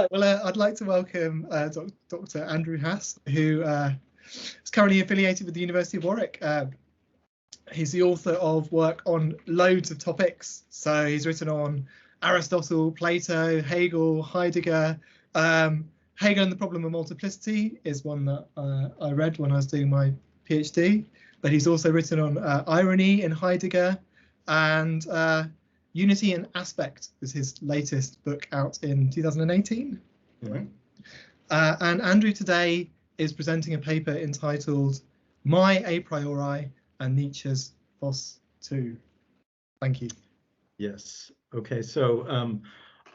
Right, well, I'd like to welcome Dr Andrew Haas, who is currently affiliated with the University of Warwick. He's the author of work on loads of topics. So he's written on Aristotle, Plato, Hegel, Heidegger. Hegel and the Problem of Multiplicity is one that I read when I was doing my PhD. But he's also written on irony in Heidegger, and Unity and Aspect was his latest book out in 2018. Mm-hmm. And Andrew today is presenting a paper entitled My A Priori and Nietzsche's Phos II. Thank you. Yes. Okay. So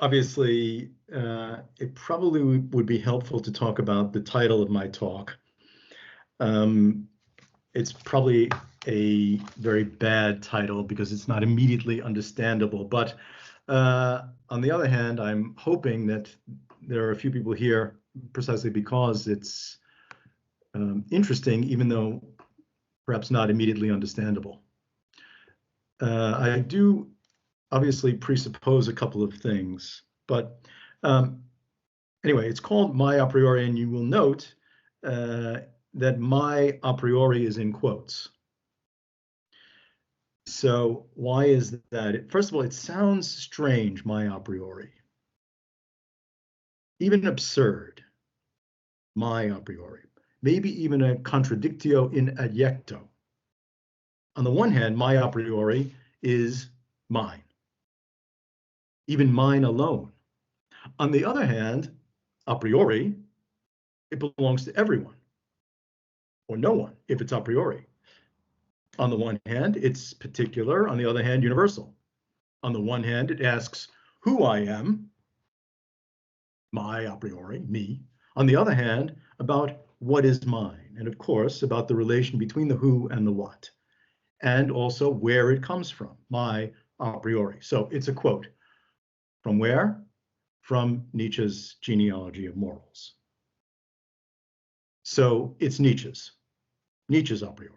obviously, it probably would be helpful to talk about the title of my talk. It's probably a very bad title because it's not immediately understandable. But on the other hand, I'm hoping that there are a few people here precisely because it's interesting, even though perhaps not immediately understandable. I do obviously presuppose a couple of things, but anyway, it's called My A Priori, and you will note that my a priori is in quotes. So why is that? First of all, it sounds strange, my a priori. Even absurd, my a priori. Maybe even a contradictio in adjecto. On the one hand, my a priori is mine, even mine alone. On the other hand, a priori, it belongs to everyone, or no one, if it's a priori. On the one hand, it's particular. On the other hand, universal. On the one hand, it asks who I am, my a priori, me. On the other hand, about what is mine, and of course, about the relation between the who and the what, and also where it comes from, my a priori. So it's a quote. From where? From Nietzsche's Genealogy of Morals. So it's Nietzsche's a priori.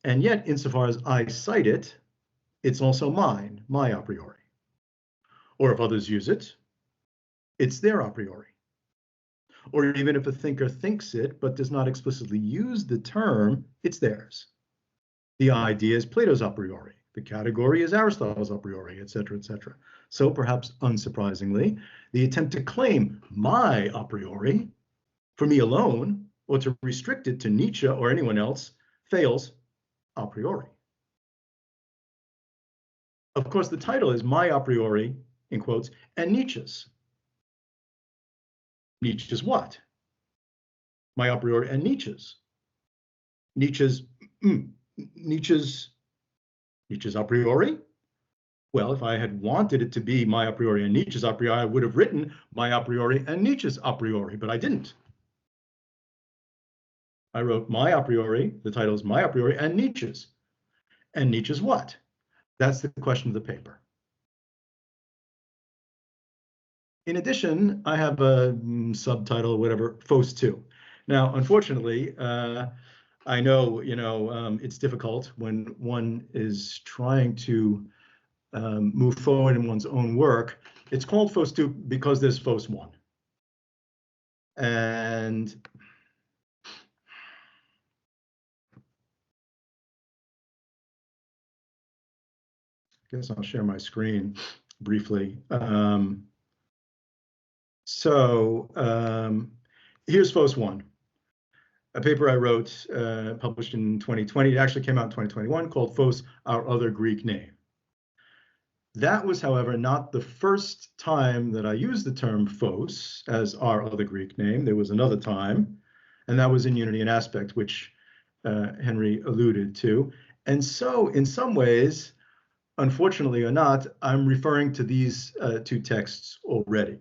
And yet, insofar as I cite it, it's also mine, my a priori. Or if others use it, it's their a priori. Or even if a thinker thinks it, but does not explicitly use the term, it's theirs. The idea is Plato's a priori. The category is Aristotle's a priori, etc., etc. So perhaps unsurprisingly, the attempt to claim my a priori for me alone, or to restrict it to Nietzsche or anyone else, fails a priori. Of course, the title is My A Priori, in quotes, and Nietzsche's. Nietzsche's what? My a priori and Nietzsche's. Nietzsche's a priori? Well, if I had wanted it to be my a priori and Nietzsche's a priori, I would have written my a priori and Nietzsche's a priori, but I didn't. I wrote my a priori, the title is My A Priori, and Nietzsche's. And Nietzsche's what? That's the question of the paper. In addition, I have a subtitle, whatever, Phos II. Now, unfortunately, I know, it's difficult when one is trying to move forward in one's own work. It's called Phos II because there's Phos I. And I guess I'll share my screen briefly. Here's Phos I, a paper I wrote, published in 2020. It actually came out in 2021, called Phos, Our Other Greek Name. That was, however, not the first time that I used the term Phos as our other Greek name. There was another time, and that was in Unity and Aspect, which Henry alluded to. And so, in some ways, unfortunately or not, I'm referring to these two texts already.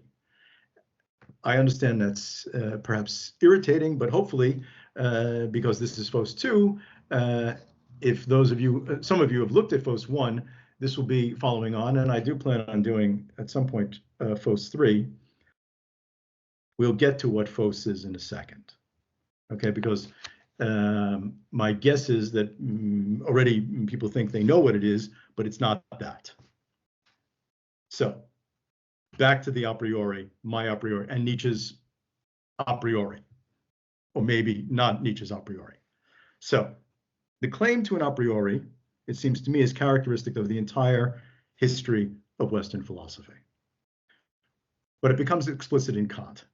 I understand that's perhaps irritating, but hopefully, because this is Phos II, if those of you, some of you have looked at Phos I, this will be following on, and I do plan on doing at some point Phos III. We'll get to what Phos is in a second, okay? Because my guess is that already people think they know what it is, but it's not that. So back to the a priori, my a priori, and Nietzsche's a priori, or maybe not Nietzsche's a priori. So the claim to an a priori, it seems to me, is characteristic of the entire history of Western philosophy. But it becomes explicit in Kant.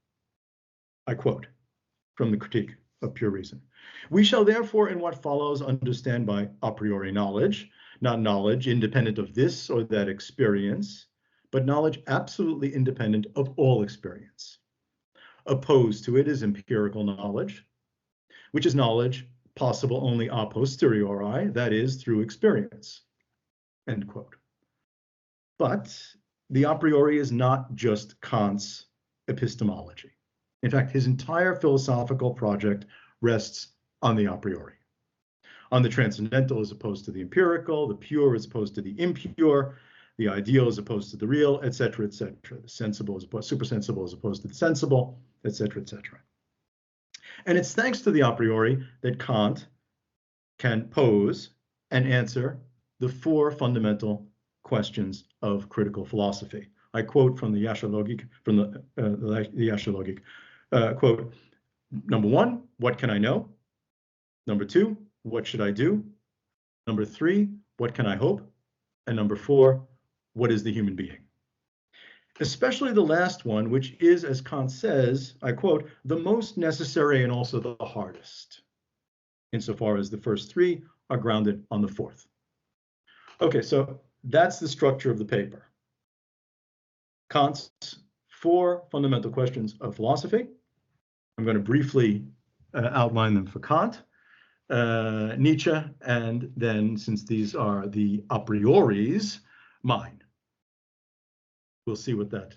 I quote from the Critique of Pure Reason. We shall therefore in what follows understand by a priori knowledge, not knowledge independent of this or that experience, but knowledge absolutely independent of all experience. Opposed to it is empirical knowledge, which is knowledge possible only a posteriori, that is, through experience. End quote. But the a priori is not just Kant's epistemology. In fact, his entire philosophical project rests on the a priori, on the transcendental as opposed to the empirical, the pure as opposed to the impure, the ideal as opposed to the real, etc., etc., the sensible as opposed, supersensible as opposed to the sensible, etc., etc. And it's thanks to the a priori that Kant can pose and answer the four fundamental questions of critical philosophy. I quote from the Yaşa-logik, from the Yaşa-logik, quote, number one, what can I know? Number two, what should I do? Number three, what can I hope? And number four, what is the human being? Especially the last one, which is, as Kant says, I quote, the most necessary and also the hardest, insofar as the first three are grounded on the fourth. Okay, so that's the structure of the paper. Kant's four fundamental questions of philosophy. I'm going to briefly outline them for Kant, Nietzsche, and then, since these are the a prioris, mine. We'll see what that.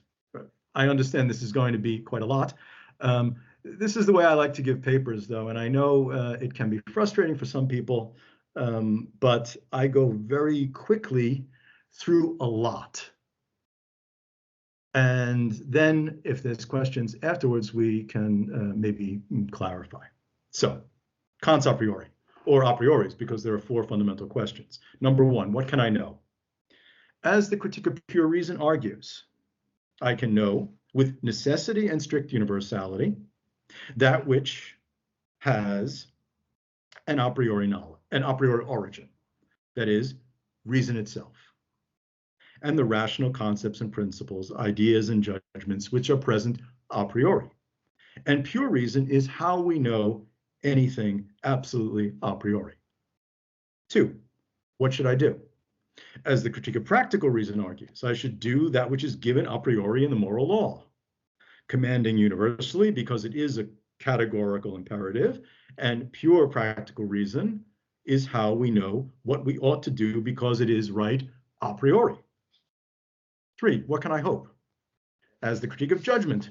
I understand this is going to be quite a lot. This is the way I like to give papers, though, and I know it can be frustrating for some people, but I go very quickly through a lot. And then if there's questions afterwards, we can maybe clarify. So Kant's a priori, or a prioris, because there are four fundamental questions. Number one, what can I know? As the Critique of Pure Reason argues, I can know with necessity and strict universality that which has an a priori knowledge, an a priori origin, that is, reason itself, and the rational concepts and principles, ideas and judgments which are present a priori. And pure reason is how we know anything absolutely a priori. Two, what should I do? As the Critique of Practical Reason argues, I should do that which is given a priori in the moral law, commanding universally because it is a categorical imperative, and pure practical reason is how we know what we ought to do because it is right a priori. Three, what can I hope? As the Critique of Judgment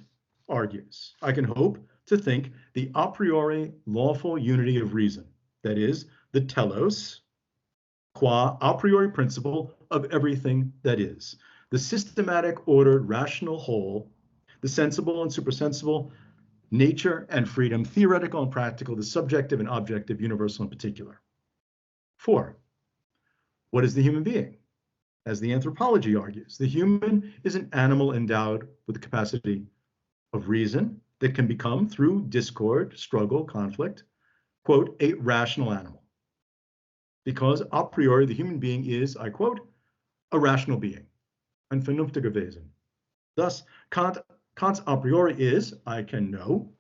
argues, I can hope to think the a priori lawful unity of reason, that is, the telos, qua a priori principle of everything that is, the systematic, ordered, rational whole, the sensible and supersensible, nature and freedom, theoretical and practical, the subjective and objective, universal and particular. Four, what is the human being? As the anthropology argues, the human is an animal endowed with the capacity of reason that can become, through discord, struggle, conflict, quote, a rational animal. Because a priori, the human being is, I quote, a rational being, ein vernünftiger Wesen. Thus, Kant's a priori is, I can know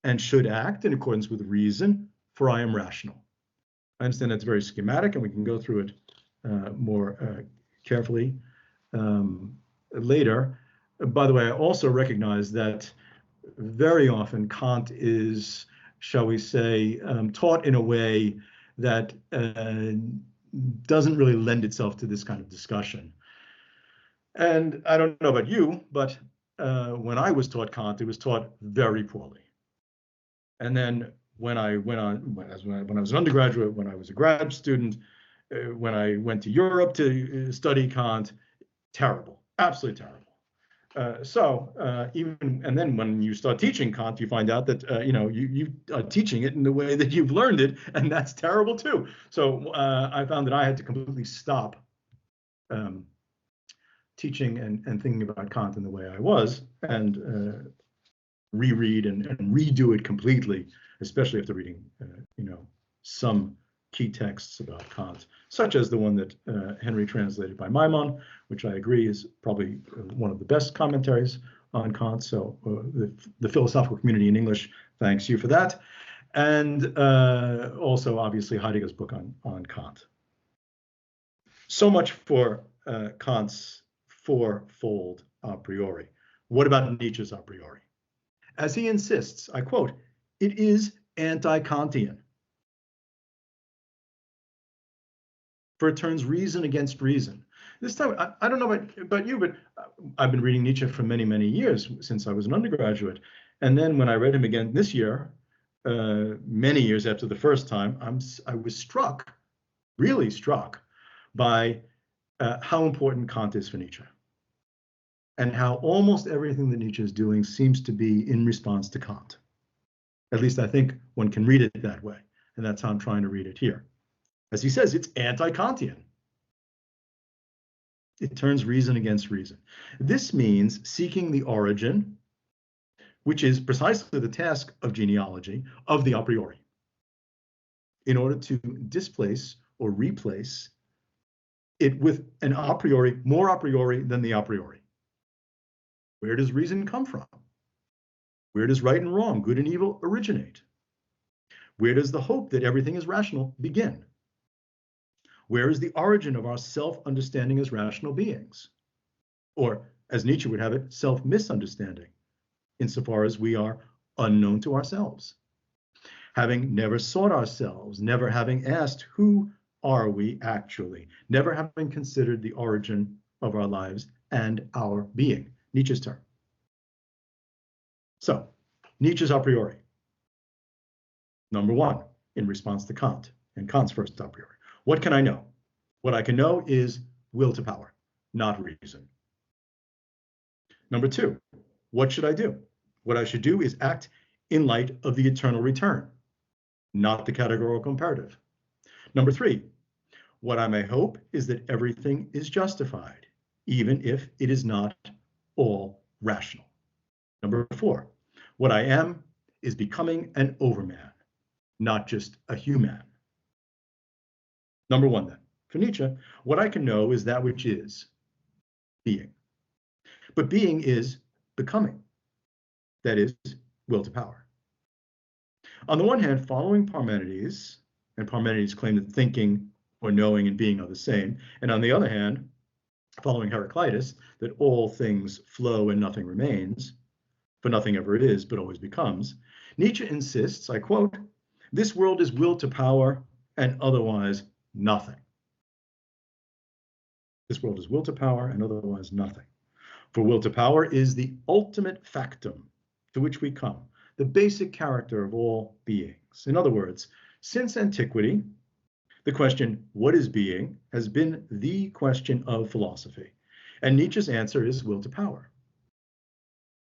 and should act in accordance with reason, for I am rational. I understand that's very schematic, and we can go through it more carefully later. By the way, I also recognize that very often Kant is, shall we say, taught in a way that doesn't really lend itself to this kind of discussion. And I don't know about you, but when I was taught Kant, it was taught very poorly. And then when I went on, when I was an undergraduate, when I was a grad student, when I went to Europe to study Kant, terrible, absolutely terrible. And then when you start teaching Kant, you find out that you are teaching it in the way that you've learned it, and that's terrible too. So I found that I had to completely stop teaching and thinking about Kant in the way I was, and reread and redo it completely, especially after reading, some key texts about Kant, such as the one that Henry translated by Maimon, which I agree is probably one of the best commentaries on Kant. So the philosophical community in English thanks you for that. And also, obviously, Heidegger's book on Kant. So much for Kant's fourfold a priori. What about Nietzsche's a priori? As he insists, I quote, "It is anti-Kantian. For it turns reason against reason." This time, I don't know about you, but I've been reading Nietzsche for many, many years since I was an undergraduate. And then when I read him again this year, many years after the first time, I was struck, really struck, by how important Kant is for Nietzsche, and how almost everything that Nietzsche is doing seems to be in response to Kant. At least I think one can read it that way, and that's how I'm trying to read it here. As he says, it's anti-Kantian. It turns reason against reason. This means seeking the origin, which is precisely the task of genealogy, of the a priori, in order to displace or replace it with an a priori, more a priori than the a priori. Where does reason come from? Where does right and wrong, good and evil originate? Where does the hope that everything is rational begin? Where is the origin of our self-understanding as rational beings? Or, as Nietzsche would have it, self-misunderstanding, insofar as we are unknown to ourselves. Having never sought ourselves, never having asked, who are we actually? Never having considered the origin of our lives and our being. Nietzsche's term. So, Nietzsche's a priori. Number one, in response to Kant, and Kant's first a priori. What can I know? What I can know is will to power, not reason. Number two, what should I do? What I should do is act in light of the eternal return, not the categorical imperative. Number three, what I may hope is that everything is justified, even if it is not all rational. Number four, what I am is becoming an overman, not just a human. Number one, then, for Nietzsche, what I can know is that which is being. But being is becoming, that is, will to power. On the one hand, following Parmenides, and Parmenides claimed that thinking or knowing and being are the same, and on the other hand, following Heraclitus, that all things flow and nothing remains, for nothing ever is, but always becomes, Nietzsche insists, I quote, "This world is will to power and otherwise nothing." This world is will to power and otherwise nothing. For will to power is the ultimate factum to which we come, the basic character of all beings. In other words, since antiquity, the question, what is being, has been the question of philosophy. And Nietzsche's answer is will to power.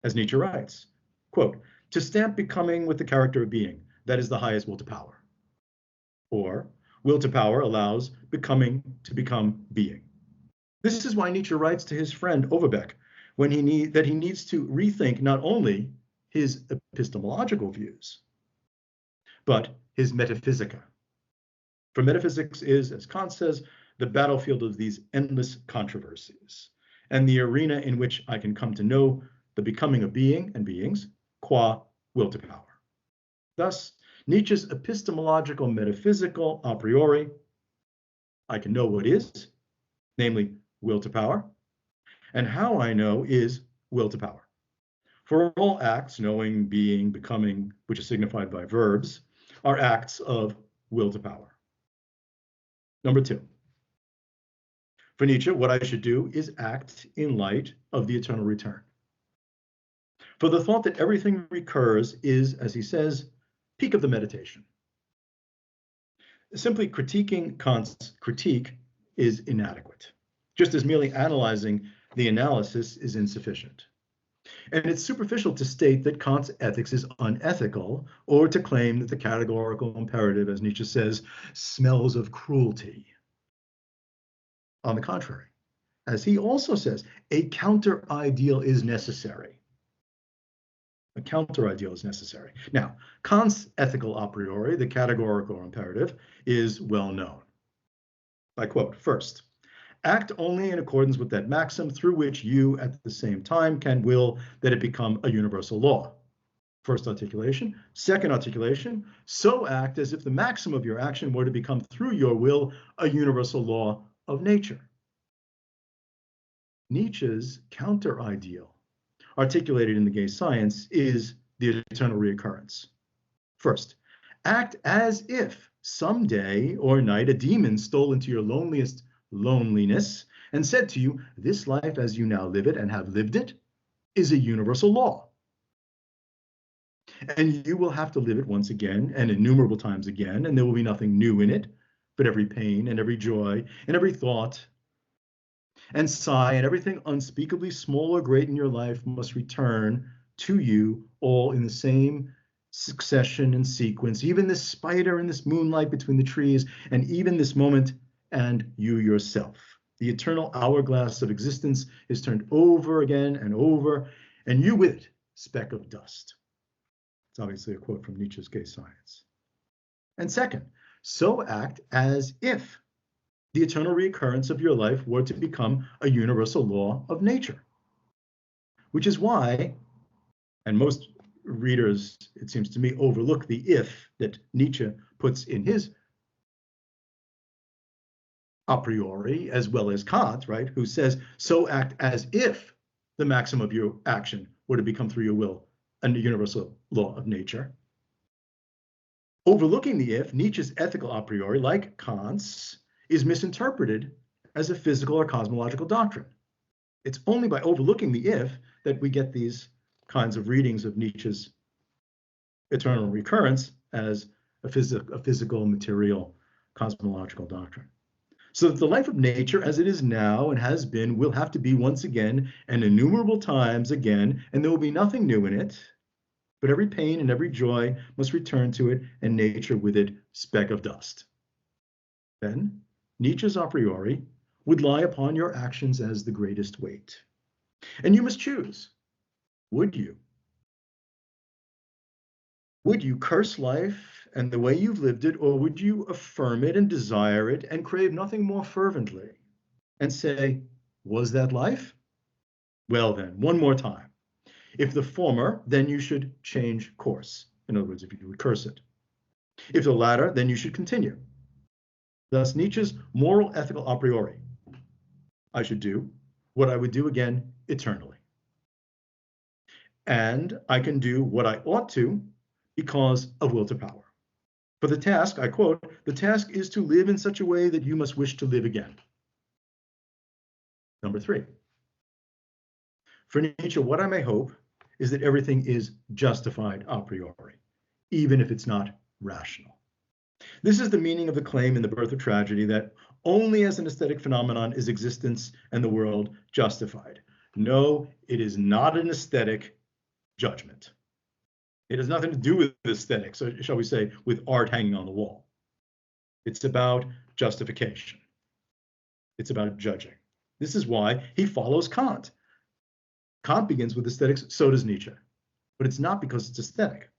As Nietzsche writes, quote, "To stamp becoming with the character of being, that is the highest will to power." Or, will to power allows becoming to become being. This is why Nietzsche writes to his friend Overbeck that he needs to rethink not only his epistemological views, but his metaphysica. For metaphysics is, as Kant says, the battlefield of these endless controversies, and the arena in which I can come to know the becoming of being and beings, qua will to power. Thus, Nietzsche's epistemological metaphysical a priori, I can know what is, namely will to power, and how I know is will to power. For all acts, knowing, being, becoming, which is signified by verbs, are acts of will to power. Number two, for Nietzsche, what I should do is act in light of the eternal return. For the thought that everything recurs is, as he says, peak of the meditation. Simply critiquing Kant's critique is inadequate, just as merely analyzing the analysis is insufficient. And it's superficial to state that Kant's ethics is unethical, or to claim that the categorical imperative, as Nietzsche says, smells of cruelty. On the contrary, as he also says, a counter-ideal is necessary. A counter-ideal is necessary. Now, Kant's ethical a priori, the categorical imperative, is well known. I quote, first, act only in accordance with that maxim through which you at the same time can will that it become a universal law. First articulation. Second articulation, so act as if the maxim of your action were to become through your will a universal law of nature. Nietzsche's counter-ideal, articulated in the gay science, is the eternal recurrence. First, act as if some day or night a demon stole into your loneliest loneliness and said to you, this life as you now live it and have lived it is a universal law. And you will have to live it once again and innumerable times again, and there will be nothing new in it, but every pain and every joy and every thought and sigh and everything unspeakably small or great in your life must return to you all in the same succession and sequence, even this spider and this moonlight between the trees, and even this moment and you yourself. The eternal hourglass of existence is turned over again and over, and you with it, speck of dust. It's obviously a quote from Nietzsche's Gay Science. And second, so act as if the eternal recurrence of your life were to become a universal law of nature. Which is why, and most readers, it seems to me, overlook the if that Nietzsche puts in his a priori, as well as Kant, right, who says, so act as if the maxim of your action were to become through your will a universal law of nature. Overlooking the if, Nietzsche's ethical a priori, like Kant's, is misinterpreted as a physical or cosmological doctrine. It's only by overlooking the if that we get these kinds of readings of Nietzsche's eternal recurrence as a physical, material, cosmological doctrine. So that the life of nature as it is now and has been will have to be once again and innumerable times again, and there will be nothing new in it, but every pain and every joy must return to it, and nature with it, speck of dust. Then Nietzsche's a priori would lie upon your actions as the greatest weight. And you must choose. Would you? Would you curse life and the way you've lived it, or would you affirm it and desire it and crave nothing more fervently and say, was that life? Well then, one more time. If the former, then you should change course. In other words, if you would curse it. If the latter, then you should continue. Thus, Nietzsche's moral ethical a priori. I should do what I would do again eternally. And I can do what I ought to because of will to power. For the task, I quote, the task is to live in such a way that you must wish to live again. Number 3. For Nietzsche, what I may hope is that everything is justified a priori, even if it's not rational. This is the meaning of the claim in The Birth of Tragedy that only as an aesthetic phenomenon is existence and the world justified. No, it is not an aesthetic judgment. It has nothing to do with aesthetics, or shall we say, with art hanging on the wall. It's about justification. It's about judging. This is why he follows Kant. Kant begins with aesthetics, so does Nietzsche. But it's not because it's aesthetic.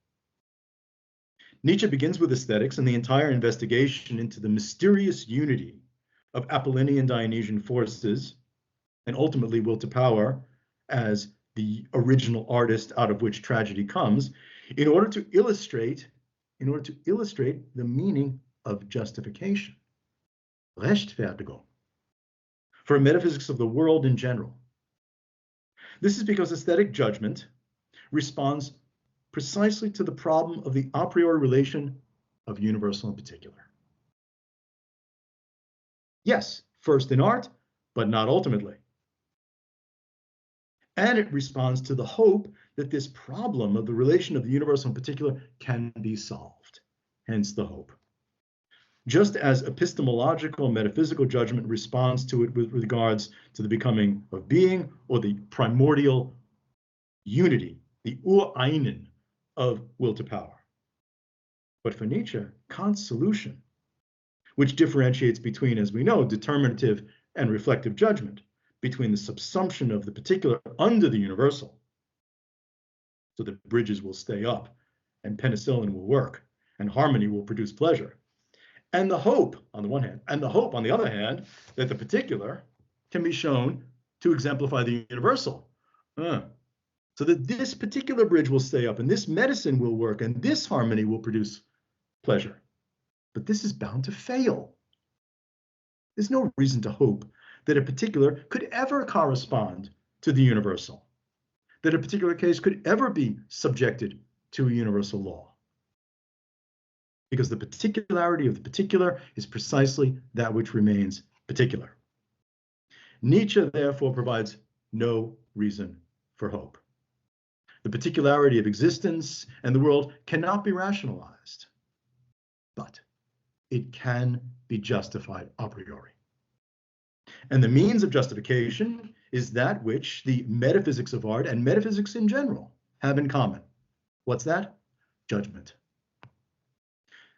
Nietzsche begins with aesthetics and the entire investigation into the mysterious unity of Apollonian Dionysian forces, and ultimately will to power as the original artist out of which tragedy comes, in order to illustrate the meaning of justification, Rechtfertigung, for metaphysics of the world in general. This is because aesthetic judgment responds precisely to the problem of the a priori relation of universal and particular. Yes, first in art, but not ultimately. And it responds to the hope that this problem of the relation of the universal and particular can be solved, hence the hope. Just as epistemological metaphysical judgment responds to it with regards to the becoming of being or the primordial unity, the Ureinen of will to power. But for Nietzsche, Kant's solution, which differentiates between, as we know, determinative and reflective judgment, between the subsumption of the particular under the universal, so that bridges will stay up and penicillin will work and harmony will produce pleasure, and the hope on the one hand, and the hope on the other hand, that the particular can be shown to exemplify the universal. So that this particular bridge will stay up and this medicine will work and this harmony will produce pleasure. But this is bound to fail. There's no reason to hope that a particular could ever correspond to the universal, that a particular case could ever be subjected to a universal law. Because the particularity of the particular is precisely that which remains particular. Nietzsche, therefore, provides no reason for hope. The particularity of existence and the world cannot be rationalized, but it can be justified a priori. And the means of justification is that which the metaphysics of art and metaphysics in general have in common. What's that? Judgment.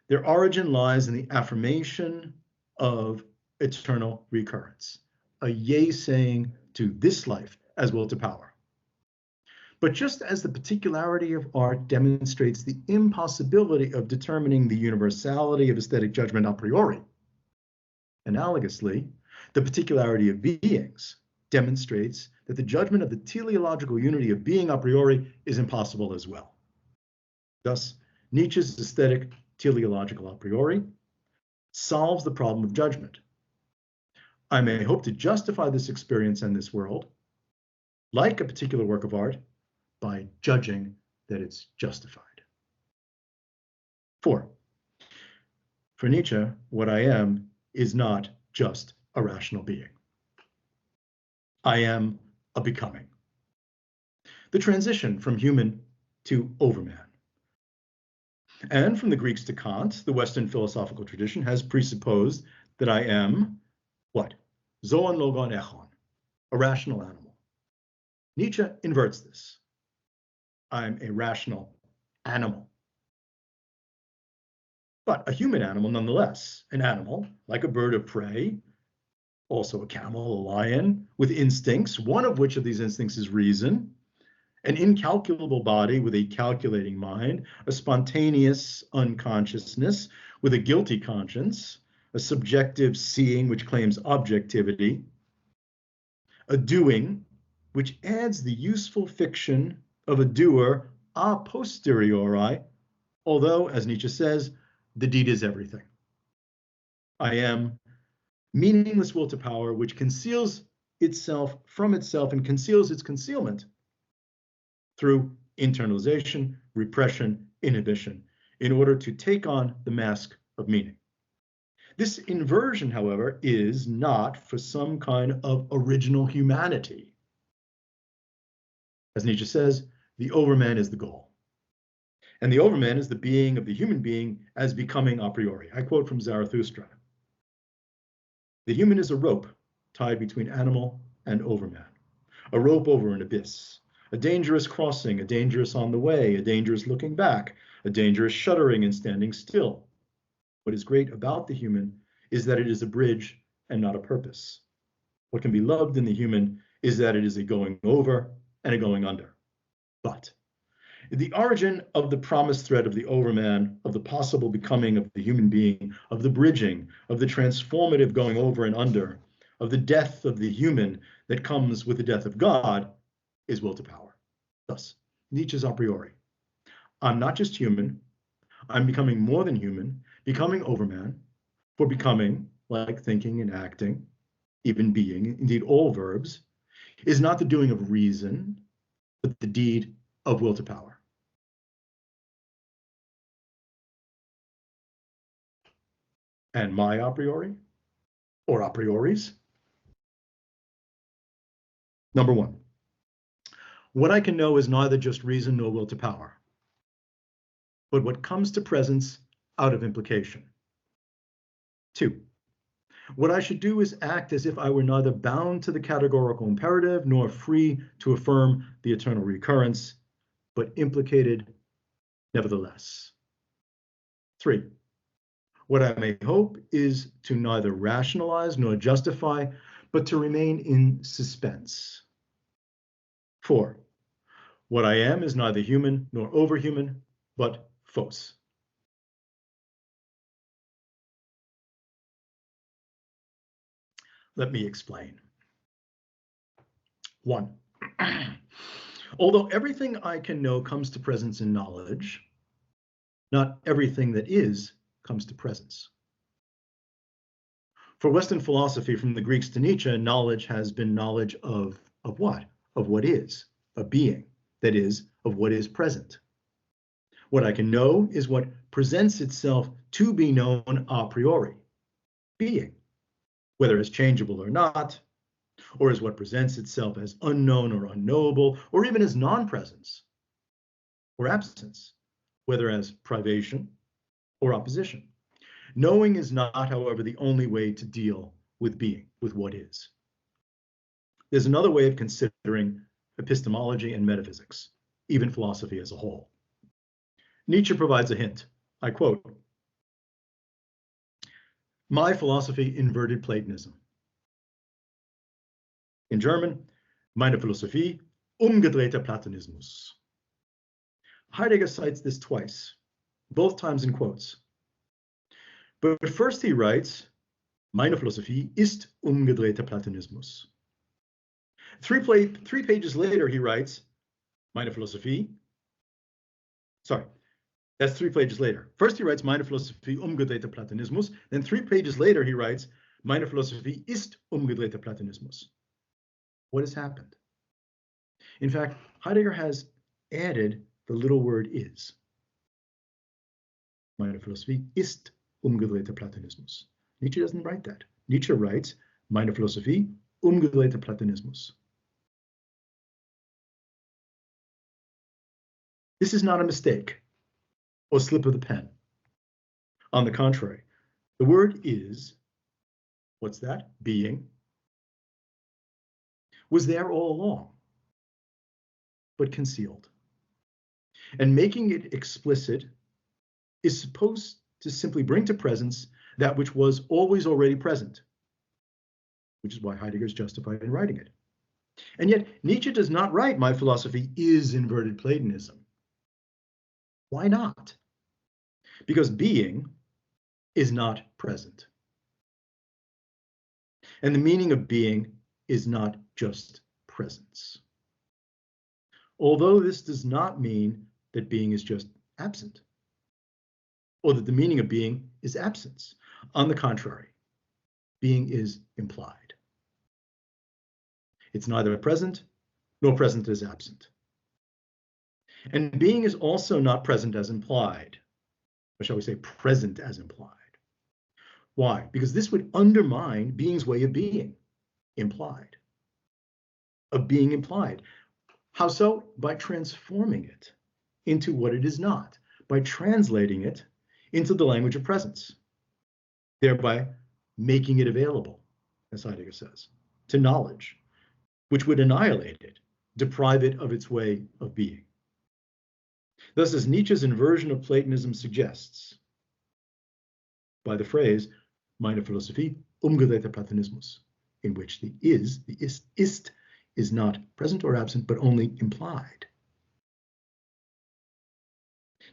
Their origin lies in the affirmation of eternal recurrence, a yea saying to this life as well to power. But just as the particularity of art demonstrates the impossibility of determining the universality of aesthetic judgment a priori, analogously, the particularity of beings demonstrates that the judgment of the teleological unity of being a priori is impossible as well. Thus, Nietzsche's aesthetic teleological a priori solves the problem of judgment. I may hope to justify this experience and this world, like a particular work of art, by judging that it's justified. 4. For Nietzsche, what I am is not just a rational being. I am a becoming. The transition from human to Overman. And from the Greeks to Kant, the Western philosophical tradition has presupposed that I am, what? Zoon logon echon, a rational animal. Nietzsche inverts this. I'm a rational animal. But a human animal nonetheless, an animal like a bird of prey, also a camel, a lion, with instincts, one of which of these instincts is reason, an incalculable body with a calculating mind, a spontaneous unconsciousness with a guilty conscience, a subjective seeing which claims objectivity, a doing which adds the useful fiction of a doer a posteriori, although, as Nietzsche says, the deed is everything. I am meaningless will to power, which conceals itself from itself and conceals its concealment through internalization, repression, inhibition, in order to take on the mask of meaning. This inversion, however, is not for some kind of original humanity. As Nietzsche says, the Overman is the goal. And the Overman is the being of the human being as becoming a priori. I quote from Zarathustra. The human is a rope tied between animal and Overman, a rope over an abyss, a dangerous crossing, a dangerous on the way, a dangerous looking back, a dangerous shuddering and standing still. What is great about the human is that it is a bridge and not a purpose. What can be loved in the human is that it is a going over and a going under. But the origin of the promised thread of the Overman, of the possible becoming of the human being, of the bridging, of the transformative going over and under, of the death of the human that comes with the death of God, is will to power. Thus, Nietzsche's a priori. I'm not just human, I'm becoming more than human, becoming Overman, for becoming, like thinking and acting, even being, indeed all verbs, is not the doing of reason, but the deed of will to power. And my a priori, or a prioris? Number 1, what I can know is neither just reason nor will to power, but what comes to presence out of implication. 2, what I should do is act as if I were neither bound to the categorical imperative nor free to affirm the eternal recurrence, but implicated nevertheless. 3, what I may hope is to neither rationalize nor justify, but to remain in suspense. 4. What I am is neither human nor overhuman, but Phos. Let me explain. 1. Although everything I can know comes to presence in knowledge, not everything that is comes to presence. For Western philosophy, from the Greeks to Nietzsche, knowledge has been knowledge of what? Of what is, of being, that is, of what is present. What I can know is what presents itself to be known a priori, being, whether as changeable or not, or as what presents itself as unknown or unknowable, or even as non-presence or absence, whether as privation or opposition. Knowing is not, however, the only way to deal with being, with what is. There's another way of considering epistemology and metaphysics, even philosophy as a whole. Nietzsche provides a hint. I quote, "My philosophy inverted Platonism." In German, meine Philosophie umgedrehter Platonismus. Heidegger cites this twice, both times in quotes. But first he writes, meine Philosophie ist umgedrehter Platonismus. Three pages later he writes, meine Philosophie, that's 3 pages later. First he writes, meine Philosophie umgedrehter Platonismus. Then 3 pages later he writes, meine Philosophie ist umgedrehter Platonismus. What has happened? In fact, Heidegger has added the little word is. Meine Philosophie ist umgedrehter Platonismus. Nietzsche doesn't write that. Nietzsche writes, meine Philosophie umgedrehter Platonismus. This is not a mistake or slip of the pen. On the contrary, the word is, what's that? Being, was there all along, but concealed. And making it explicit is supposed to simply bring to presence that which was always already present, which is why Heidegger is justified in writing it. And yet Nietzsche does not write, my philosophy is inverted Platonism. Why not? Because being is not present. And the meaning of being is not just presence. Although this does not mean that being is just absent, or that the meaning of being is absence. On the contrary, being is implied. It's neither present nor present as absent. And being is also not present as implied, or shall we say present as implied. Why? Because this would undermine being's way of being, implied, of being implied. How so? By transforming it into what it is not, by translating it into the language of presence, thereby making it available, as Heidegger says, to knowledge, which would annihilate it, deprive it of its way of being. Thus, as Nietzsche's inversion of Platonism suggests, by the phrase, meine Philosophie umgedrehter Platonismus, in which the ist, is not present or absent, but only implied.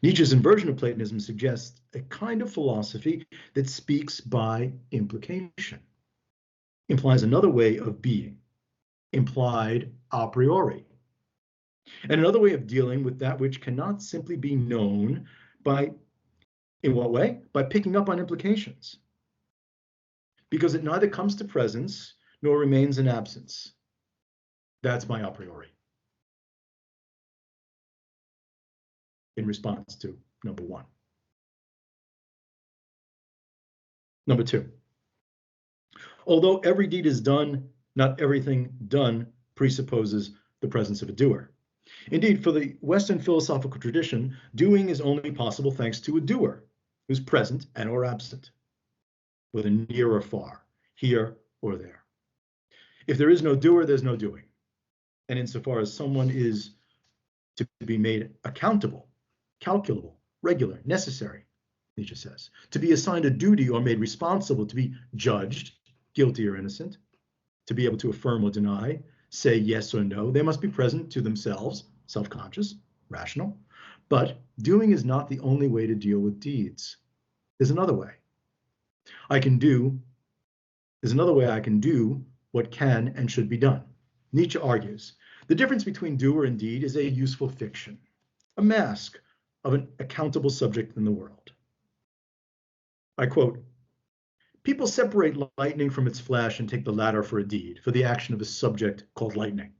Nietzsche's inversion of Platonism suggests a kind of philosophy that speaks by implication, implies another way of being, implied a priori, and another way of dealing with that which cannot simply be known by, in what way? By picking up on implications, because it neither comes to presence nor remains in absence. That's my a priori. In response to number 1. Number 2. Although every deed is done, not everything done presupposes the presence of a doer. Indeed, for the Western philosophical tradition, doing is only possible thanks to a doer who's present and or absent, whether near or far, here or there. If there is no doer, there's no doing. And insofar as someone is to be made accountable, calculable, regular, necessary, Nietzsche says, to be assigned a duty or made responsible, to be judged, guilty or innocent, To be able to affirm or deny, say yes or no, they must be present to themselves, self-conscious, rational. But doing is not the only way to deal with deeds. There's another way. There's another way I can do what can and should be done. Nietzsche argues, the difference between doer and deed is a useful fiction, a mask of an accountable subject in the world. I quote, people separate lightning from its flash and take the latter for a deed, for the action of a subject called lightning.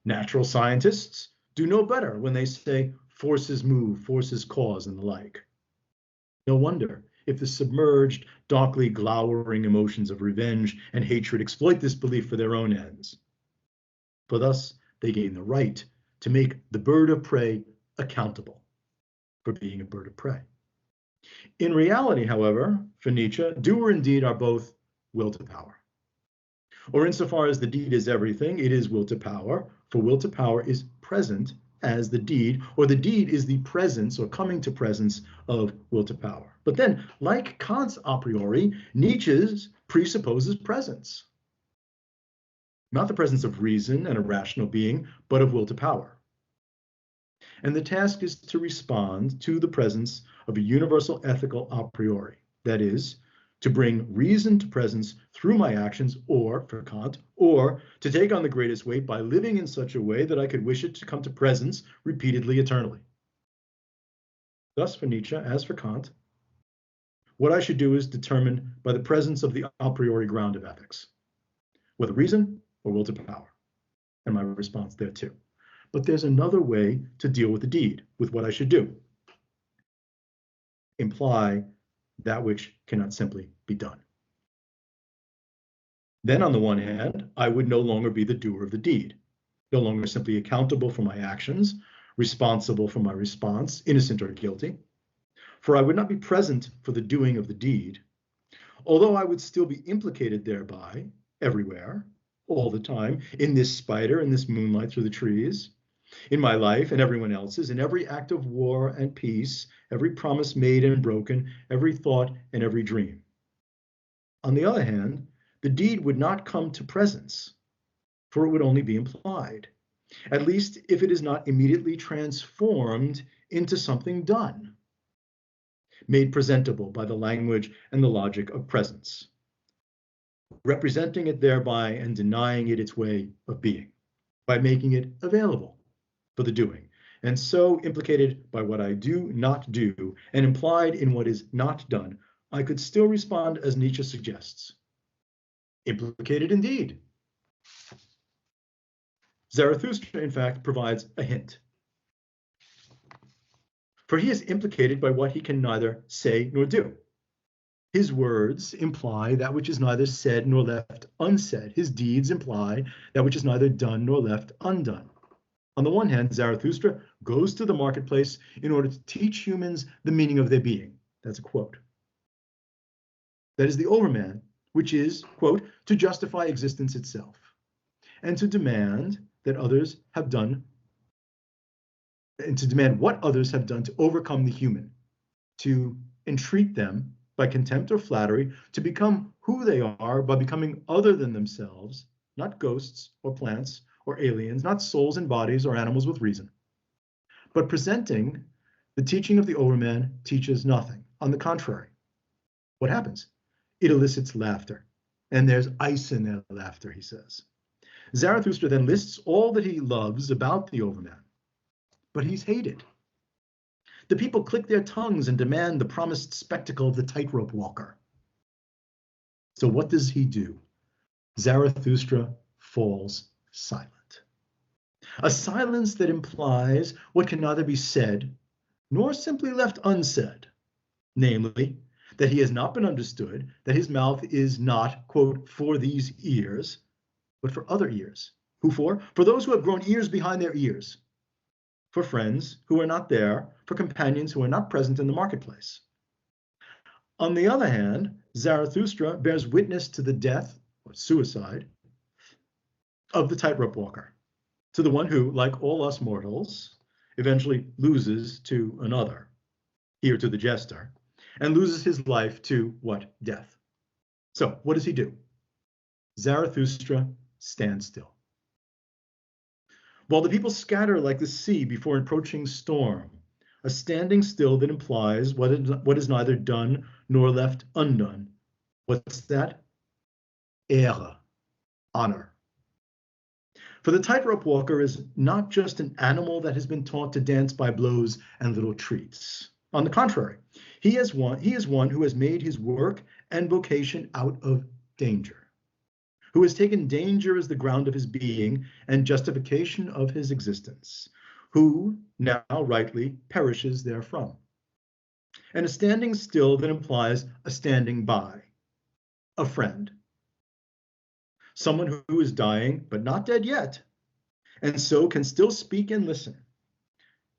Natural scientists do no better when they say forces move, forces cause, and the like. No wonder if the submerged, darkly glowering emotions of revenge and hatred exploit this belief for their own ends. For thus they gain the right to make the bird of prey accountable for being a bird of prey. In reality, however, for Nietzsche, doer and deed are both will to power. Or insofar as the deed is everything, it is will to power, for will to power is present as the deed, or the deed is the presence or coming to presence of will to power. But then, like Kant's a priori, Nietzsche's presupposes presence. Not the presence of reason and a rational being, but of will to power. And the task is to respond to the presence of a universal ethical a priori, that is, to bring reason to presence through my actions, or, for Kant, or to take on the greatest weight by living in such a way that I could wish it to come to presence repeatedly, eternally. Thus, for Nietzsche, as for Kant, what I should do is determined by the presence of the a priori ground of ethics, whether reason or will to power, and my response there too. But there's another way to deal with the deed, with what I should do. Imply that which cannot simply be done. Then on the one hand, I would no longer be the doer of the deed, no longer simply accountable for my actions, responsible for my response, innocent or guilty, for I would not be present for the doing of the deed, although I would still be implicated thereby, everywhere, all the time, in this spider, in this moonlight through the trees, in my life and everyone else's, in every act of war and peace, every promise made and broken, every thought and every dream. On the other hand, the deed would not come to presence, for it would only be implied, at least if it is not immediately transformed into something done, made presentable by the language and the logic of presence, representing it thereby and denying it its way of being, by making it available for the doing, and so implicated by what I do not do and implied in what is not done, I could still respond as Nietzsche suggests. Implicated indeed. Zarathustra, in fact, provides a hint. For he is implicated by what he can neither say nor do. His words imply that which is neither said nor left unsaid. His deeds imply that which is neither done nor left undone. On the one hand, Zarathustra goes to the marketplace in order to teach humans the meaning of their being. That's a quote. That is the Overman, which is, quote, to justify existence itself, and to demand that others have done, and to demand what others have done to overcome the human, to entreat them by contempt or flattery to become who they are by becoming other than themselves, not ghosts or plants or aliens, not souls and bodies or animals with reason. But presenting the teaching of the Overman teaches nothing. On the contrary, what happens? It elicits laughter. And there's ice in their laughter, he says. Zarathustra then lists all that he loves about the Overman, but he's hated. The people click their tongues and demand the promised spectacle of the tightrope walker. So what does he do? Zarathustra falls silent. A silence that implies what can neither be said nor simply left unsaid, namely, that he has not been understood, that his mouth is not, quote, for these ears, but for other ears. Who for? For those who have grown ears behind their ears, for friends who are not there, for companions who are not present in the marketplace. On the other hand, Zarathustra bears witness to the death, or suicide, of the tightrope walker, to the one who, like all us mortals, eventually loses to another, here to the jester, and loses his life to what? Death. So what does he do? Zarathustra stands still. While the people scatter like the sea before an approaching storm, a standing still that implies what is neither done nor left undone. What's that? Ehre, honor. For the tightrope walker is not just an animal that has been taught to dance by blows and little treats. On the contrary, he is one who has made his work and vocation out of danger, who has taken danger as the ground of his being and justification of his existence, who now rightly perishes therefrom. And a standing still that implies a standing by, a friend, someone who is dying but not dead yet, and so can still speak and listen,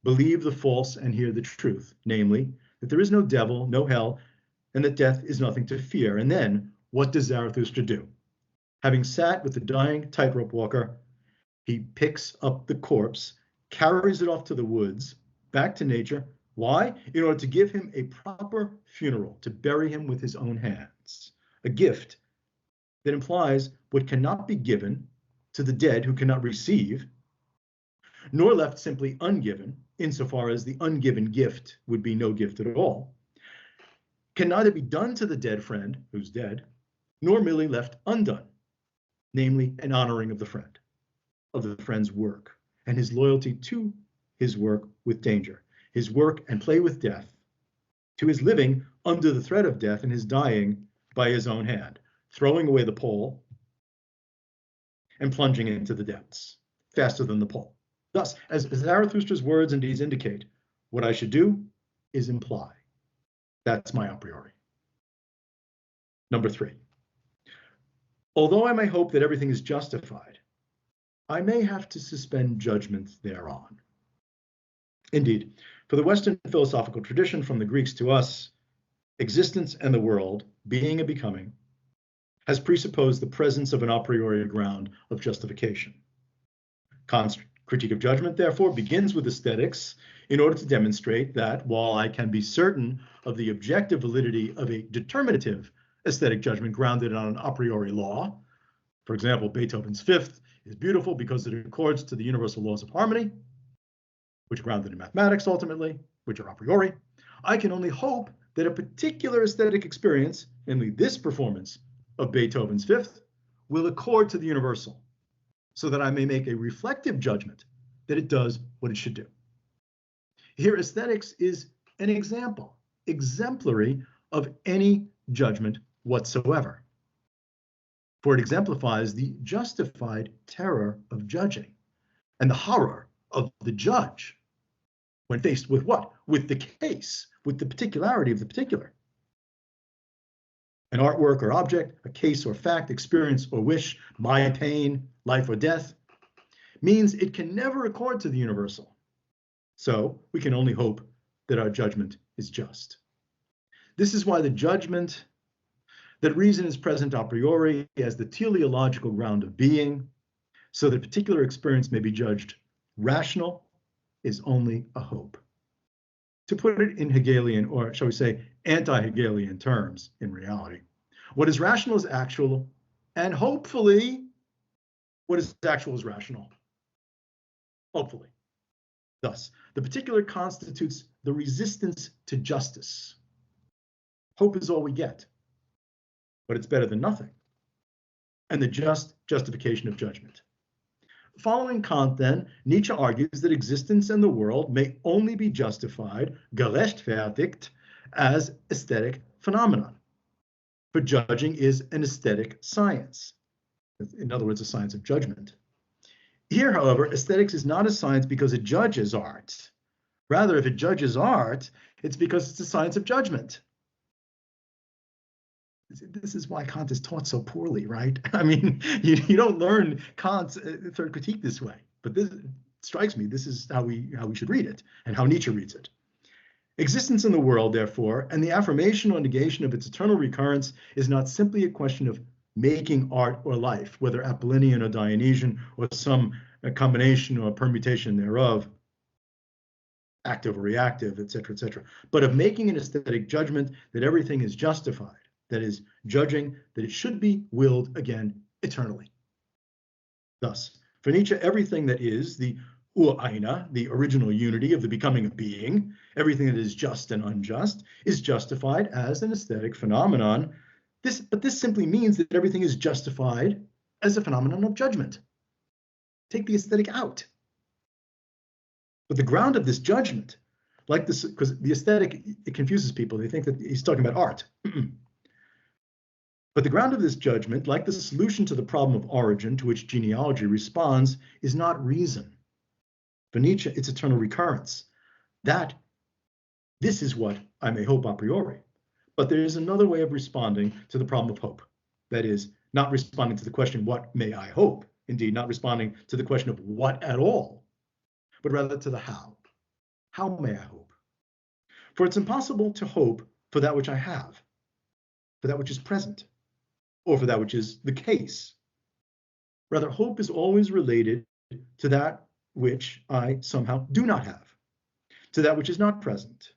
believe the false and hear the truth, namely, that there is no devil, no hell, and that death is nothing to fear. And then what does Zarathustra do? Having sat with the dying tightrope walker, he picks up the corpse, carries it off to the woods, back to nature. Why? In order to give him a proper funeral, to bury him with his own hands. A gift that implies what cannot be given to the dead who cannot receive, nor left simply ungiven, insofar as the ungiven gift would be no gift at all, can neither be done to the dead friend, who's dead, nor merely left undone, namely an honoring of the friend's work, and his loyalty to his work with danger, his work and play with death, to his living under the threat of death and his dying by his own hand, throwing away the pole and plunging into the depths, faster than the pole. Thus, as Zarathustra's words and deeds indicate, what I should do is imply. That's my a priori. Number 3. Although I may hope that everything is justified, I may have to suspend judgment thereon. Indeed, for the Western philosophical tradition from the Greeks to us, existence and the world, being and becoming, has presupposed the presence of an a priori ground of justification. Kant's critique of judgment, therefore, begins with aesthetics in order to demonstrate that while I can be certain of the objective validity of a determinative aesthetic judgment grounded on an a priori law, for example, Beethoven's Fifth is beautiful because it accords to the universal laws of harmony, which are grounded in mathematics ultimately, which are a priori, I can only hope that a particular aesthetic experience, namely this performance of Beethoven's Fifth, will accord to the universal, so that I may make a reflective judgment that it does what it should do. Here, aesthetics is an example, exemplary of any judgment whatsoever, for it exemplifies the justified terror of judging and the horror of the judge when faced with what? With the case, with the particularity of the particular. An artwork or object, a case or fact, experience or wish, my pain, life or death, means it can never accord to the universal. So we can only hope that our judgment is just. This is why the judgment that reason is present a priori as the teleological ground of being, so that a particular experience may be judged rational, is only a hope. To put it in Hegelian, or shall we say anti-Hegelian terms in reality, what is rational is actual, and hopefully what is actual is rational. Hopefully. Thus, the particular constitutes the resistance to justice. Hope is all we get, but it's better than nothing. And the just justification of judgment. Following Kant, then, Nietzsche argues that existence and the world may only be justified, gerechtfertigt, as aesthetic phenomenon. But judging is an aesthetic science. In other words, a science of judgment. Here, however, aesthetics is not a science because it judges art. Rather, if it judges art, it's because it's a science of judgment. This is why Kant is taught so poorly, right? I mean, you don't learn Kant's third critique this way, but this strikes me, this is how we should read it and how Nietzsche reads it. Existence in the world, therefore, and the affirmation or negation of its eternal recurrence is not simply a question of making art or life, whether Apollinian or Dionysian or some combination or permutation thereof, active or reactive, etc., but of making an aesthetic judgment that everything is justified. That is, judging that it should be willed again eternally. Thus, for Nietzsche, everything that is the Ureine, the original unity of the becoming of being, everything that is just and unjust, is justified as an aesthetic phenomenon. But this simply means that everything is justified as a phenomenon of judgment. Take the aesthetic out. But the ground of this judgment, like this, because the aesthetic, it confuses people. They think that he's talking about art. But the ground of this judgment, like the solution to the problem of origin to which genealogy responds, is not reason. For Nietzsche, it's eternal recurrence. This is what I may hope a priori. But there is another way of responding to the problem of hope. That is, not responding to the question, what may I hope? Indeed, not responding to the question of what at all, but rather to the how. How may I hope? For it's impossible to hope for that which I have, for that which is present, or for that which is the case. Rather, hope is always related to that which I somehow do not have, to that which is not present,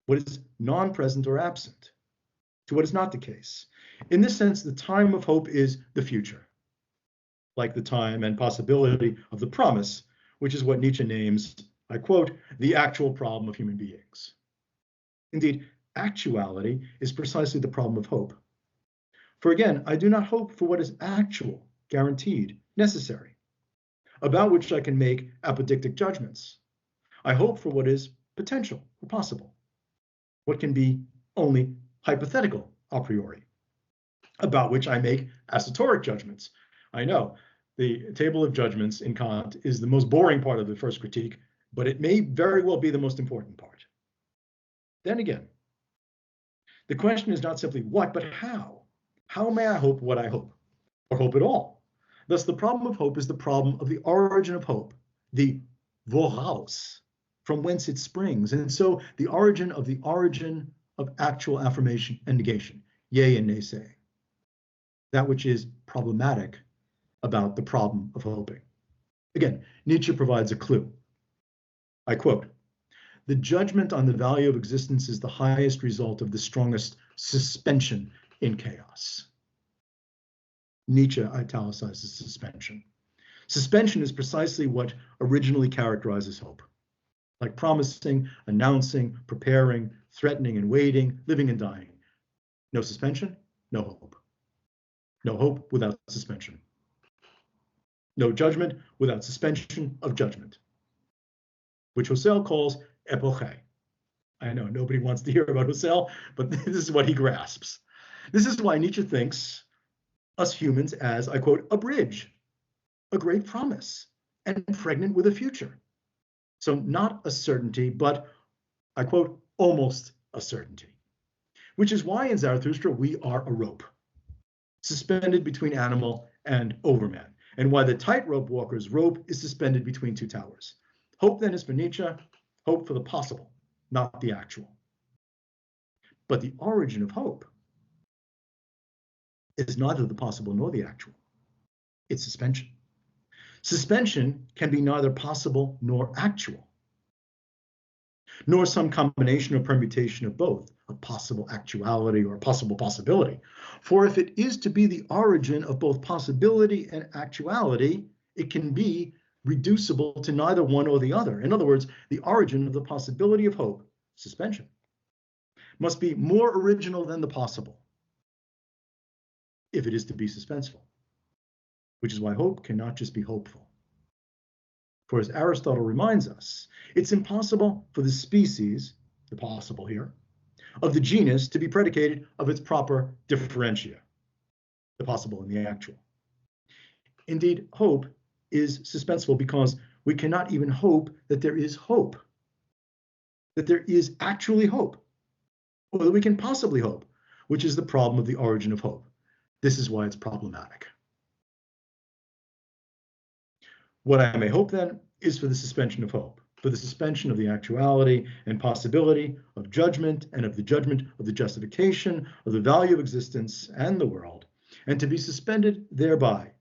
what is non-present or absent, to what is not the case. In this sense, the time of hope is the future, like the time and possibility of the promise, which is what Nietzsche names, I quote, the actual problem of human beings. Indeed, actuality is precisely the problem of hope. For again, I do not hope for what is actual, guaranteed, necessary, about which I can make apodictic judgments. I hope for what is potential or possible, what can be only hypothetical a priori, about which I make assertoric judgments. I know the table of judgments in Kant is the most boring part of the first critique, but it may very well be the most important part. Then again, the question is not simply what, but how. How may I hope what I hope, or hope at all? Thus, the problem of hope is the problem of the origin of hope, the voraus, from whence it springs. And so the origin of actual affirmation and negation, yea and nay saying, that which is problematic about the problem of hoping. Again, Nietzsche provides a clue. I quote, the judgment on the value of existence is the highest result of the strongest suspension in chaos. Nietzsche italicizes suspension. Suspension is precisely what originally characterizes hope, like promising, announcing, preparing, threatening and waiting, living and dying. No suspension, no hope. No hope without suspension. No judgment without suspension of judgment, which Husserl calls epoche. I know nobody wants to hear about Husserl, but this is what he grasps. This is why Nietzsche thinks us humans as, I quote, a bridge, a great promise, and pregnant with a future. So not a certainty, but, I quote, almost a certainty. Which is why in Zarathustra we are a rope, suspended between animal and overman, and why the tightrope walker's rope is suspended between two towers. Hope then is for Nietzsche, hope for the possible, not the actual. But the origin of hope is neither the possible nor the actual. It's suspension. Suspension can be neither possible nor actual, nor some combination or permutation of both, a possible actuality or a possible possibility. For if it is to be the origin of both possibility and actuality, it can be reducible to neither one or the other. In other words, the origin of the possibility of hope, suspension, must be more original than the possible if it is to be suspenseful, which is why hope cannot just be hopeful. For as Aristotle reminds us, it's impossible for the species, the possible here, of the genus to be predicated of its proper differentia, the possible and the actual. Indeed, hope is suspenseful because we cannot even hope that there is hope, that there is actually hope, or that we can possibly hope, which is the problem of the origin of hope. This is why it's problematic. What I may hope then is for the suspension of hope, for the suspension of the actuality and possibility of judgment and of the judgment of the justification of the value of existence and the world, and to be suspended thereby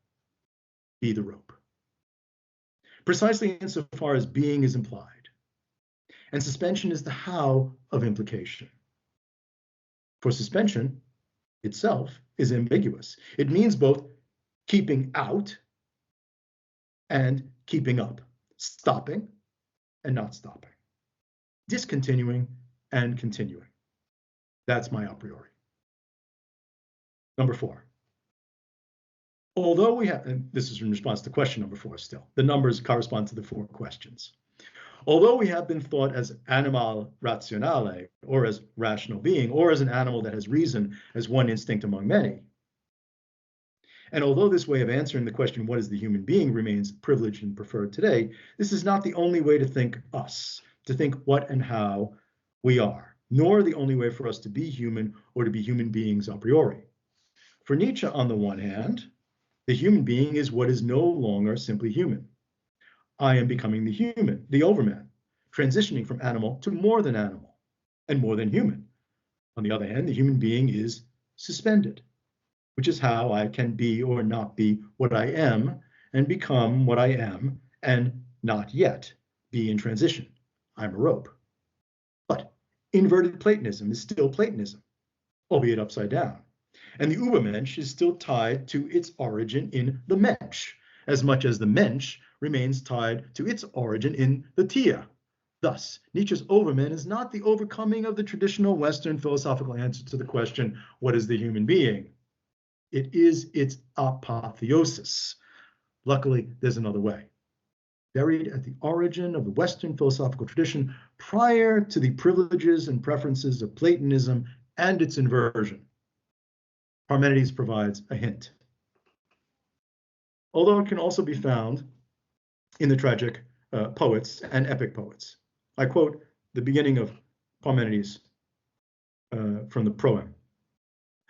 be the rope. Precisely insofar as being is implied, and suspension is the how of implication. For suspension itself is ambiguous. It means both keeping out and keeping up, stopping and not stopping, discontinuing and continuing. That's my a priori. Number 4. Although we have, and this is in response to question number 4 still, the numbers correspond to the 4 questions. Although we have been thought as animal rationale, or as rational being, or as an animal that has reason as one instinct among many, and although this way of answering the question, what is the human being, remains privileged and preferred today, this is not the only way to think us, to think what and how we are, nor the only way for us to be human or to be human beings a priori. For Nietzsche, on the one hand, the human being is what is no longer simply human. I am becoming the human, the Overman, transitioning from animal to more than animal and more than human. On the other hand, the human being is suspended, which is how I can be or not be what I am and become what I am and not yet be in transition. I'm a rope. But inverted Platonism is still Platonism, albeit upside down. And the Übermensch is still tied to its origin in the Mensch, as much as the Mensch remains tied to its origin in the Tier. Thus, Nietzsche's Overman is not the overcoming of the traditional Western philosophical answer to the question, what is the human being? It is its apotheosis. Luckily, there's another way. Buried at the origin of the Western philosophical tradition prior to the privileges and preferences of Platonism and its inversion. Parmenides provides a hint. Although it can also be found in the tragic poets and epic poets. I quote the beginning of Parmenides from the Proem.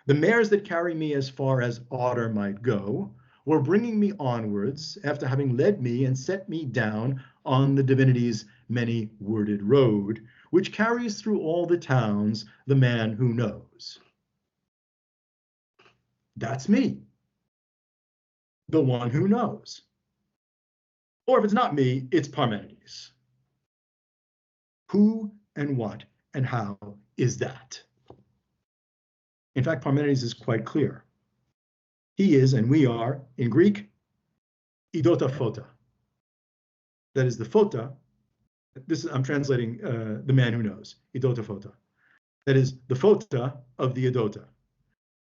The mares that carry me as far as otter might go were bringing me onwards after having led me and set me down on the divinity's many-worded road, which carries through all the towns the man who knows. That's me, the one who knows. Or if it's not me, it's Parmenides. Who and what and how is that? In fact, Parmenides is quite clear. He is, and we are, in Greek, idota phota. That is the phota. I'm translating the man who knows, idota phota. That is the phota of the idota,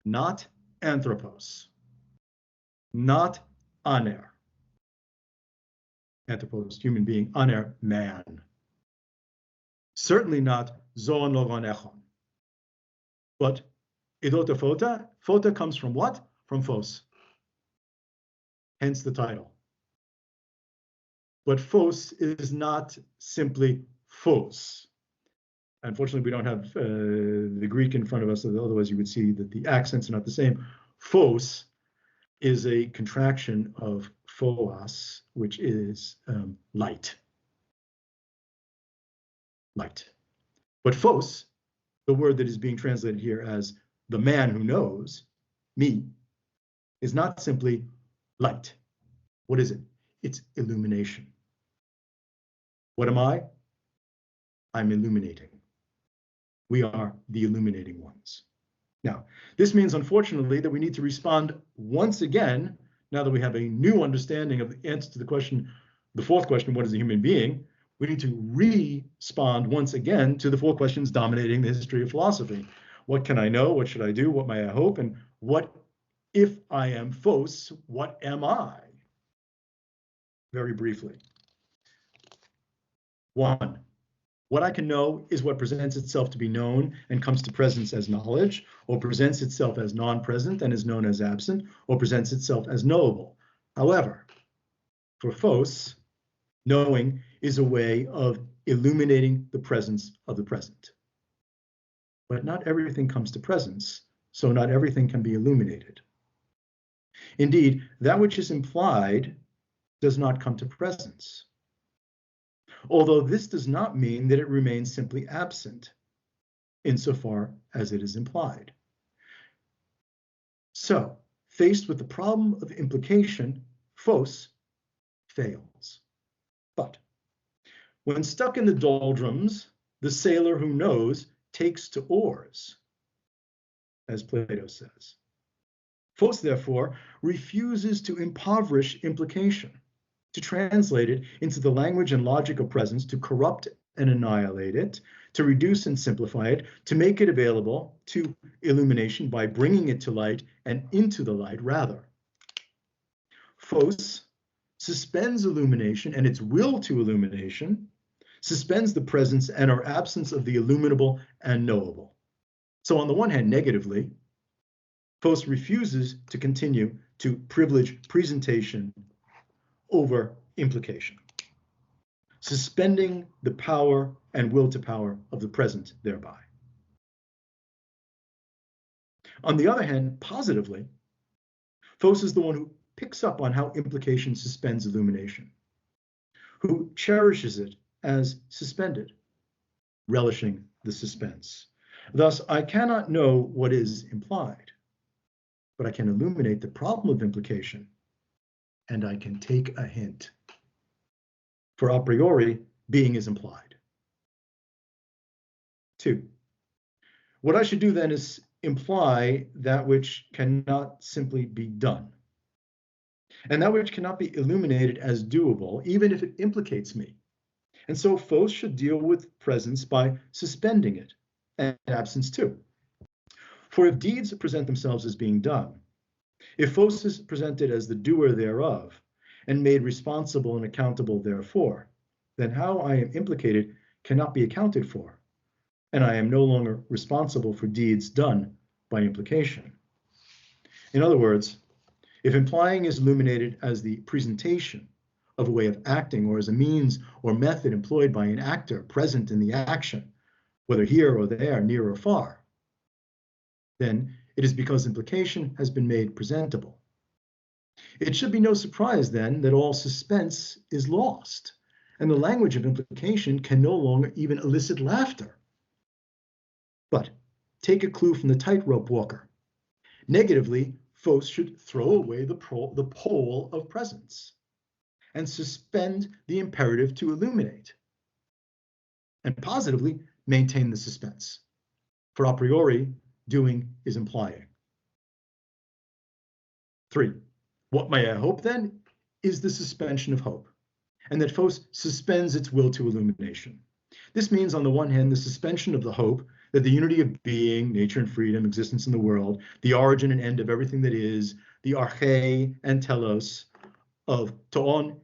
not anthropos, not aner. Anthropos, human being, aner, man. Certainly not zoon logon echon. But idota phota, phota comes from what? From phos. Hence the title. But phos is not simply phos. Unfortunately, we don't have the Greek in front of us, otherwise you would see that the accents are not the same. Phos is a contraction of phos, which is light. Light. But phos, the word that is being translated here as the man who knows, me, is not simply light. What is it? It's illumination. What am I? I'm illuminating. We are the illuminating ones. Now, this means, unfortunately, that we need to respond once again, now that we have a new understanding of the answer to the question, the 4th question, what is a human being? We need to respond once again to the 4 questions dominating the history of philosophy. What can I know? What should I do? What may I hope? And what, if I am phos, what am I? Very briefly. 1. What I can know is what presents itself to be known and comes to presence as knowledge, or presents itself as non-present and is known as absent, or presents itself as knowable. However, for phos, knowing is a way of illuminating the presence of the present. But not everything comes to presence, so not everything can be illuminated. Indeed, that which is implied does not come to presence. Although this does not mean that it remains simply absent, insofar as it is implied. So, faced with the problem of implication, phos fails. But when stuck in the doldrums, the sailor who knows takes to oars, as Plato says. Phos, therefore, refuses to impoverish implication, to translate it into the language and logic of presence, to corrupt and annihilate it, to reduce and simplify it, to make it available to illumination by bringing it to light and into the light, rather. Phos suspends illumination and its will to illumination, suspends the presence and or absence of the illuminable and knowable. So on the one hand, negatively, Phos refuses to continue to privilege presentation over implication, suspending the power and will to power of the present thereby. On the other hand, positively, Phos is the one who picks up on how implication suspends illumination, who cherishes it as suspended, relishing the suspense. Thus, I cannot know what is implied, but I can illuminate the problem of implication, and I can take a hint. For a priori, being is implied. 2. What I should do then is imply that which cannot simply be done, and that which cannot be illuminated as doable, even if it implicates me. And so Phos should deal with presence by suspending it, and absence too. For if deeds present themselves as being done, if Phos is presented as the doer thereof, and made responsible and accountable therefore, then how I am implicated cannot be accounted for, and I am no longer responsible for deeds done by implication. In other words, if implying is illuminated as the presentation of a way of acting, or as a means or method employed by an actor present in the action, whether here or there, near or far, then it is because implication has been made presentable. It should be no surprise then that all suspense is lost, and the language of implication can no longer even elicit laughter. But take a clue from the tightrope walker. Negatively, Phos should throw away the pole of presence and suspend the imperative to illuminate, and positively maintain the suspense. For a priori, doing is implying. 3. What may I hope then is the suspension of hope, and that Phos suspends its will to illumination. This means, on the one hand, the suspension of the hope that the unity of being, nature and freedom, existence in the world, the origin and end of everything that is, the arche and telos of toon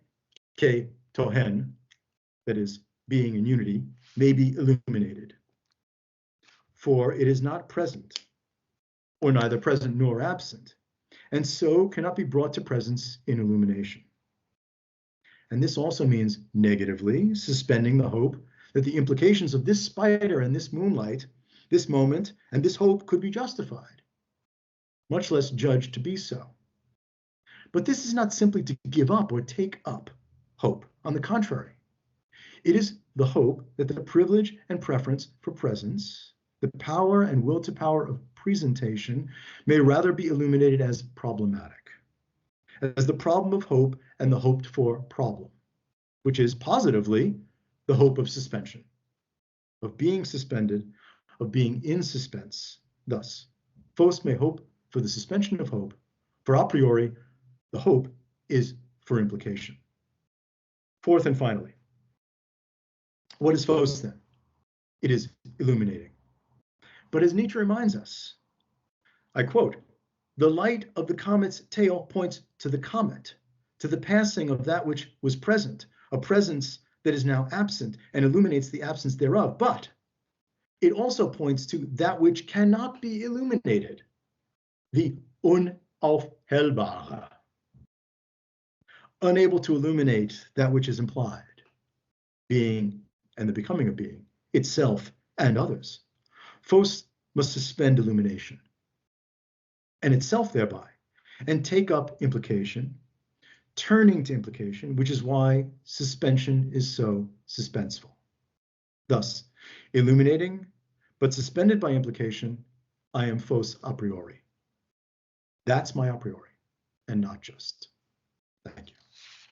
ke tohen, that is, being in unity, may be illuminated. For it is not present, or neither present nor absent, and so cannot be brought to presence in illumination. And this also means, negatively, suspending the hope that the implications of this spider and this moonlight, this moment and this hope could be justified, much less judged to be so. But this is not simply to give up or take up hope. On the contrary, it is the hope that the privilege and preference for presence, the power and will to power of presentation, may rather be illuminated as problematic, as the problem of hope and the hoped for problem, which is positively the hope of suspension, of being suspended, of being in suspense. Thus, Phos may hope for the suspension of hope. For a priori, the hope is for implication. 4th and finally, what is Phos then? It is illuminating. But as Nietzsche reminds us, I quote, "The light of the comet's tail points to the comet, to the passing of that which was present, a presence that is now absent, and illuminates the absence thereof. But it also points to that which cannot be illuminated, the unaufhellbare, unable to illuminate that which is implied, being and the becoming of being, itself and others. Phos must suspend illumination and itself thereby, and take up implication, turning to implication, which is why suspension is so suspenseful. Thus, illuminating, but suspended by implication, I am Phos a priori. That's my a priori, and not just. Thank you.